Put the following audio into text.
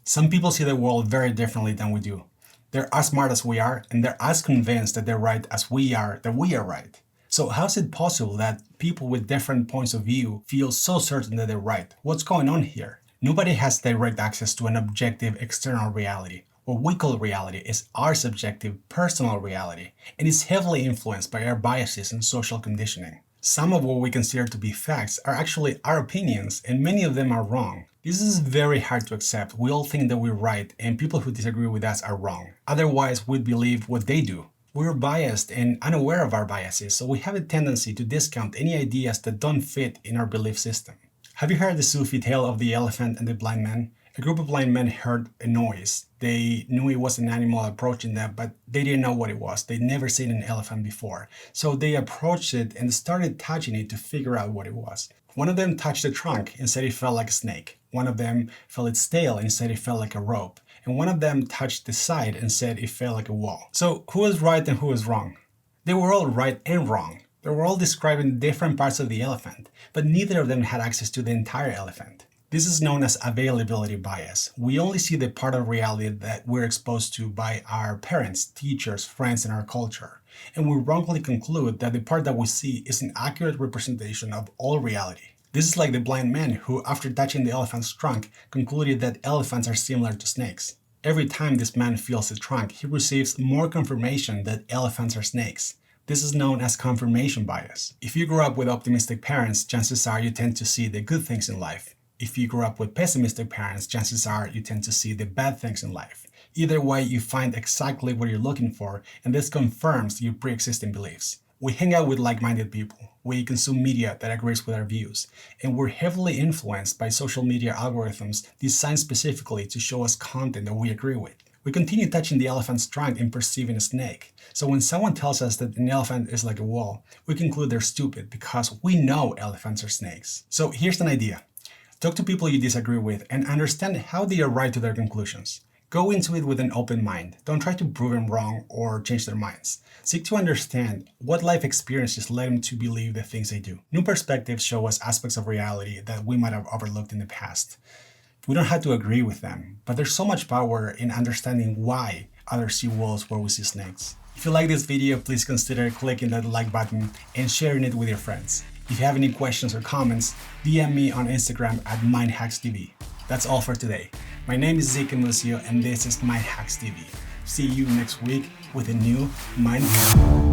Some people see the world very differently than we do. They're as smart as we are, and they're as convinced that they're right as we are that we are right. So how is it possible that people with different points of view feel so certain that they're right? What's going on here? Nobody has direct access to an objective external reality. What we call reality is our subjective personal reality, and is heavily influenced by our biases and social conditioning. Some of what we consider to be facts are actually our opinions, and many of them are wrong. This is very hard to accept. We all think that we're right, and people who disagree with us are wrong. Otherwise, we'd believe what they do. We're biased and unaware of our biases, so we have a tendency to discount any ideas that don't fit in our belief system. Have you heard the Sufi tale of the elephant and the blind man? A group of blind men heard a noise. They knew it was an animal approaching them, but they didn't know what it was. They'd never seen an elephant before. So they approached it and started touching it to figure out what it was. One of them touched the trunk and said it felt like a snake. One of them felt its tail and said it felt like a rope. And one of them touched the side and said it felt like a wall. So who was right and who was wrong? They were all right and wrong. They were all describing different parts of the elephant, but neither of them had access to the entire elephant. This is known as availability bias. We only see the part of reality that we're exposed to by our parents, teachers, friends, and our culture. And we wrongly conclude that the part that we see is an accurate representation of all reality. This is like the blind man who, after touching the elephant's trunk, concluded that elephants are similar to snakes. Every time this man feels the trunk, he receives more confirmation that elephants are snakes. This is known as confirmation bias. If you grew up with optimistic parents, chances are you tend to see the good things in life. If you grew up with pessimistic parents, chances are you tend to see the bad things in life. Either way, you find exactly what you're looking for, and this confirms your pre-existing beliefs. We hang out with like-minded people. We consume media that agrees with our views, and we're heavily influenced by social media algorithms designed specifically to show us content that we agree with. We continue touching the elephant's trunk and perceiving a snake. So when someone tells us that an elephant is like a wall, we conclude they're stupid because we know elephants are snakes. So here's an idea. Talk to people you disagree with and understand how they arrive to their conclusions. Go into it with an open mind. Don't try to prove them wrong or change their minds. Seek to understand what life experiences led them to believe the things they do. New perspectives show us aspects of reality that we might have overlooked in the past. We don't have to agree with them, but there's so much power in understanding why others see walls where we see snakes. If you like this video, please consider clicking that like button and sharing it with your friends. If you have any questions or comments, DM me on Instagram at MindHacksTV. That's all for today. My name is Zeke CAMUSIO, and this is MindHacksTV. See you next week with a new Mind Hack.